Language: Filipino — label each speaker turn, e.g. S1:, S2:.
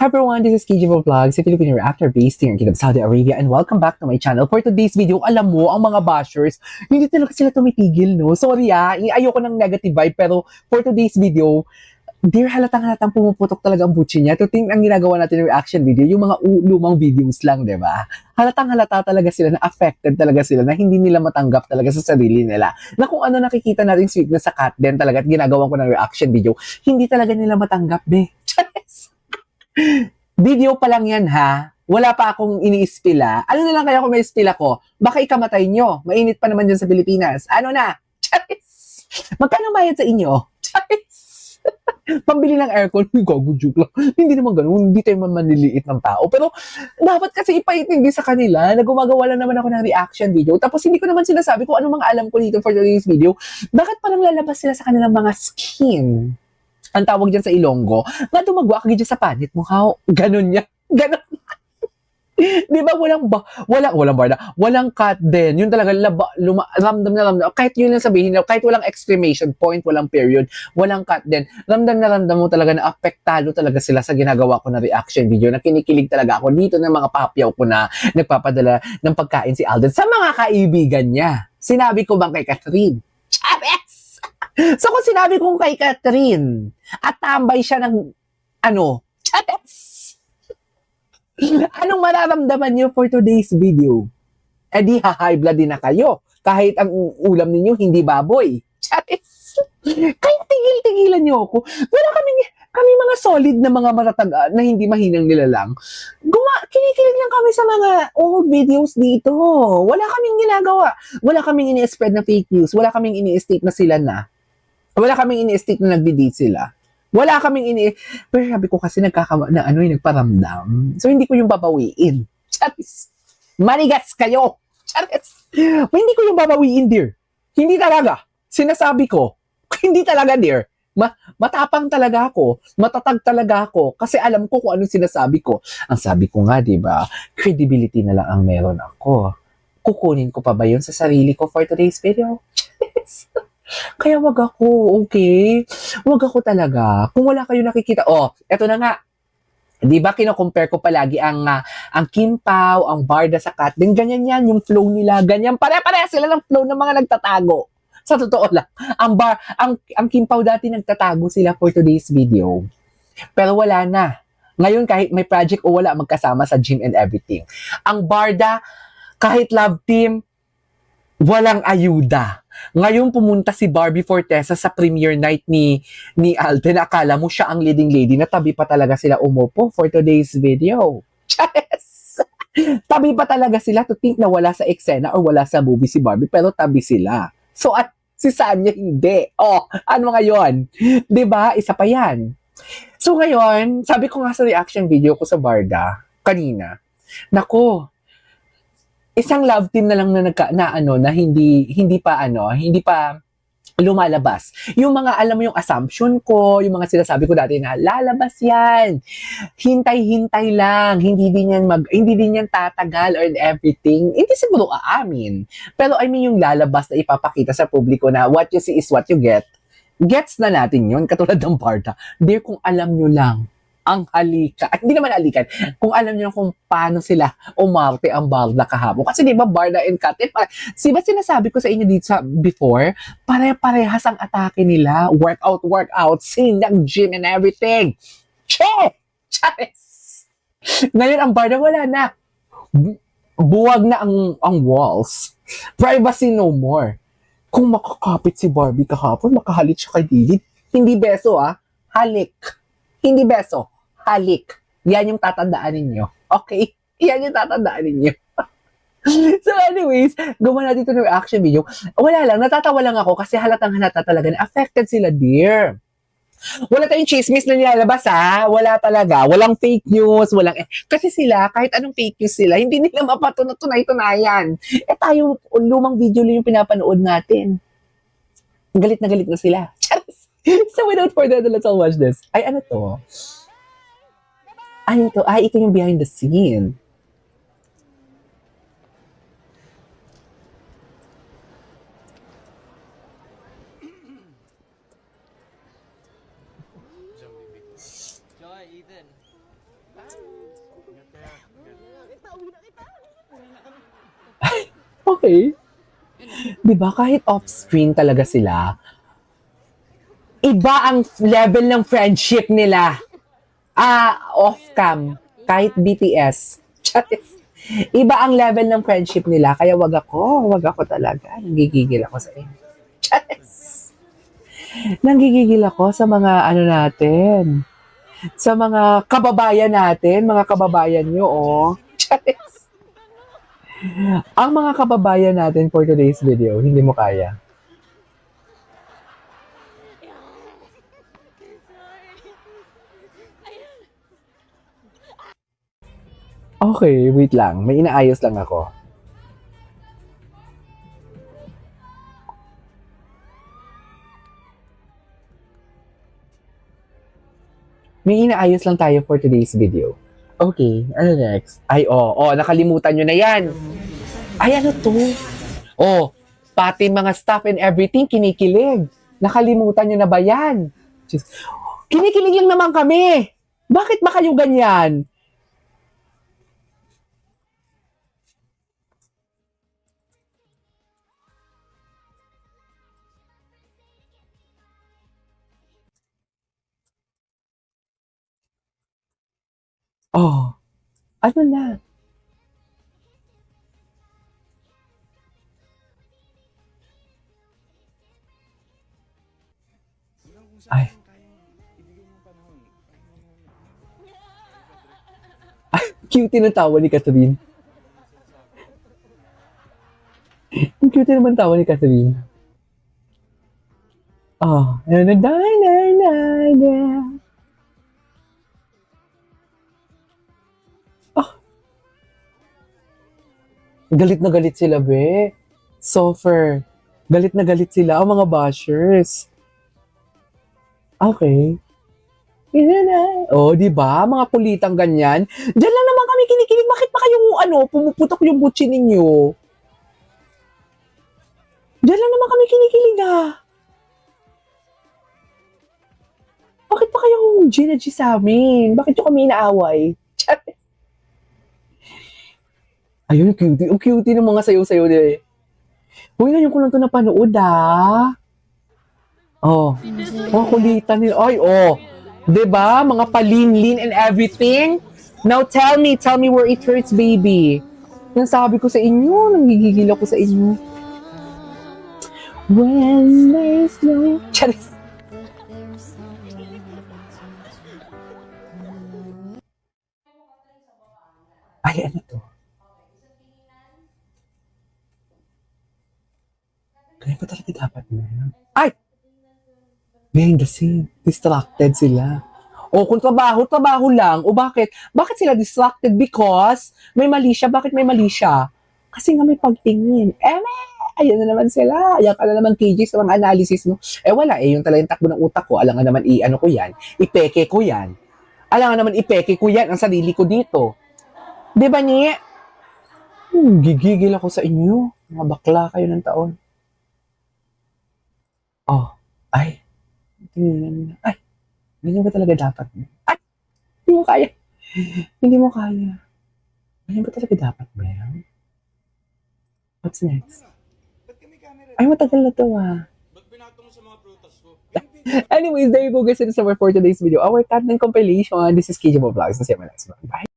S1: Hi everyone, this is KGV Vlogs, a Filipino reactor based here in Kingdom, Saudi Arabia, and welcome back to my channel. For today's video, alam mo, ang mga bashers, hindi talaga sila tumitigil, no? Sorry ayoko ng negative vibe, pero for today's video, dear, halatang pumuputok talaga ang butsi niya. To think ang ginagawa natin ng reaction video, yung mga lumang videos lang, di ba? Halata talaga sila na affected talaga sila na hindi nila matanggap talaga sa sarili nila. Na kung ano nakikita natin sweetness sa cat din talaga at ginagawa ko ng reaction video, hindi talaga nila matanggap, be. Video pa lang yan, ha? Wala pa akong ini-spila. Ano na lang kaya kung may spila ko? Baka ikamatay nyo. Mainit pa naman dyan sa Pilipinas. Ano na? Charis! Magkano bayad sa inyo? Charis! Pambili ng aircon. Gago, joke lang. Hindi naman ganun. Hindi tayo manliliit ng tao. Pero dapat kasi ipaintindi sa kanila na gumagawa lang naman ako ng reaction video. Tapos hindi ko naman sinasabi kung ano mga alam ko dito for today's video. Bakit parang lalabas sila sa kanilang mga skin? Ang tawag dyan sa Ilonggo, nga dumagwa ka dyan sa panit mo, how? Ganon niya. Ganon. Di ba walang barda, walang cut din. Yun talaga, ramdam na ramdam. Kahit yun lang sabihin, kahit walang exclamation point, walang period, walang cut din. Ramdam na ramdam mo talaga na apektado talaga sila sa ginagawa ko na reaction video, na kinikilig talaga ako dito ng mga papyaw ko na nagpapadala ng pagkain si Alden sa mga kaibigan niya. Sinabi ko bang kay Catherine? Chavez! So kung sinabi kong kay Catherine at tambay siya ng Chavez, anong mararamdaman niyo for today's video? Eh di high blood din na kayo kahit ang ulam ninyo hindi baboy. Chavez, kahit tigil-tigilan niyo ako. Wala kami mga solid na mga matatag na hindi mahinang nilalang. Kinikilig lang kami sa mga old videos dito. Wala kaming ginagawa. Wala kaming ini-spread na fake news. Wala kaming ini-state na sila na. Wala kaming ini-state na nagdi-date sila. Wala kaming Pero sabi ko kasi nagparamdam. So hindi ko yung babawiin. Charis. Manigas kayo. Charis. Hindi ko yung babawiin, dear. Hindi talaga. Sinasabi ko. Hindi talaga, dear. Matapang talaga ako. Matatag talaga ako. Kasi alam ko kung anong sinasabi ko. Ang sabi ko nga, di ba, credibility na lang ang meron ako. Kukunin ko pa ba yun sa sarili ko for today's video? Kaya wag ako, okay? Wag ako talaga. Kung wala kayo nakikita, eto na nga. Di ba kino-compare ko palagi ang Kim Pao, ang Barda sa Kat, din ganyan yan, yung flow nila, ganyan. Pare-pare sila ng flow ng mga nagtatago. Sa totoo lang, ang Kim Pao dati nagtatago sila for today's video. Pero wala na. Ngayon kahit may project o wala, magkasama sa gym and everything. Ang Barda, kahit love team, walang ayuda. Ngayon pumunta si Barbie Fortesa sa premiere night ni Alden. Akala mo siya ang leading lady na tabi pa talaga sila umupo for today's video. Yes! Tabi pa talaga sila to think na wala sa eksena or wala sa movie si Barbie, pero tabi sila. So at si Sanya hindi. Ano ngayon? 'Di ba? Isa pa 'yan. So ngayon, sabi ko nga sa reaction video ko sa Barda kanina, nako, isang love team na lang na hindi pa lumalabas. Yung mga, alam mo yung assumption ko, yung mga sinasabi ko dati na lalabas yan. Hintay-hintay lang. Hindi din yan tatagal or everything. Hindi siguro aamin. Pero I mean yung lalabas na ipapakita sa publiko na what you see is what you get. Gets na natin yun, katulad ng Barda. Dear, kung alam nyo lang, ang hindi naman halikan, kung alam niyo kung paano sila umarte ang Barda kahapon. Kasi di ba Barda and Kat, ba sinasabi ko sa inyo dito before, pare-parehas ang atake nila. Workout, sing ng gym and everything. Che! Charis! Ngayon ang Barda wala na. Buwag na ang walls. Privacy no more. Kung makakapit si Barbie kahapon, makahalik siya kay David. Hindi beso halik. Hindi beso. Halik. Yan yung tatandaan ninyo. Okay? Yan yung tatandaan ninyo. So anyways, gumawa natin ito ng reaction video. Wala lang, natatawa lang ako kasi halatang-halata talaga na affected sila, dear. Wala tayong chismis na nilalabas, Wala talaga. Walang fake news, kasi sila, kahit anong fake news sila, hindi nila mapatunay-tunayan. Tayo, lumang video lang yung pinapanood natin. Galit na sila. So without further ado, let's all watch this. Ay, ano to? Ano to? Ito yung behind the scene.
S2: Joy, Ethan.
S1: Okay. Di ba kahit off-screen talaga sila, iba ang level ng friendship nila. Off-cam. Kahit BTS. Charis. Iba ang level ng friendship nila. Kaya wag ako talaga. Nanggigigil ako sa inyo. Charis. Nanggigigil ako sa mga ano natin. Sa mga kababayan natin. Mga kababayan nyo, oh. Charis. Ang mga kababayan natin for today's video, hindi mo kaya. Okay, wait lang. May inaayos lang ako. May inaayos lang tayo for today's video. Okay, ano next? Ay, nakalimutan nyo na yan. Ay, ano to? Pati mga stuff and everything, kinikilig. Nakalimutan nyo na ba yan? Just, kinikilig lang naman kami. Bakit ba kayo ganyan? Ano na? Ay. Cute na tawa ni Catherine. Ang cute naman tawa ni Catherine. Galit na galit sila, be. Suffer. Galit na galit sila, ang mga bashers. Okay. Di ba? Mga kulitang ganyan. Diyan lang naman kami kinikilig. Bakit pa kayong, pumuputok yung butsi ninyo? Diyan lang naman kami kinikilig, Bakit pa kayong G sa amin? Bakit yung kami inaaway? Ayun, cutie. Ang cutie ng mga sayo-sayo nila. Uy, ngayon ko lang ito napanood, kulitan nila. Ay, diba? Mga palinlin and everything. Now tell me where it hurts, baby. Yan sabi ko sa inyo, nanggigigil ako sa inyo. When there's no... Charis. Ay, ano to? Kaya ba talaga dapat na? Ay! Behind the scene. Distracted sila. Kung trabaho lang. Bakit? Bakit sila distracted? Because may mali siya. Bakit may mali siya? Kasi nga may pagtingin. Ayan na naman sila. Ayan ka na naman KJ sa mga analysis mo. Wala. Yung talagang takbo ng utak ko. Alam nga naman ko yan. Ipeke ko yan. Alam nga naman ipeke ko yan. Ang sarili ko dito. Di ba niya? Gigigil ako sa inyo. Mga bakla kayo ng taon. Ay. Ay. Ganyan ba talaga dapat? Ay. Hindi mo kaya. Hindi mo kaya. Ganyan ba talaga dapat, Mel? What's next? Ay, matagal na to,
S2: Ba't binatong sa mga prutas ko?
S1: Anyways, there you go guys. It's our for today's video. Our content compilation. This is KJ Vlogs. See you next one. Bye.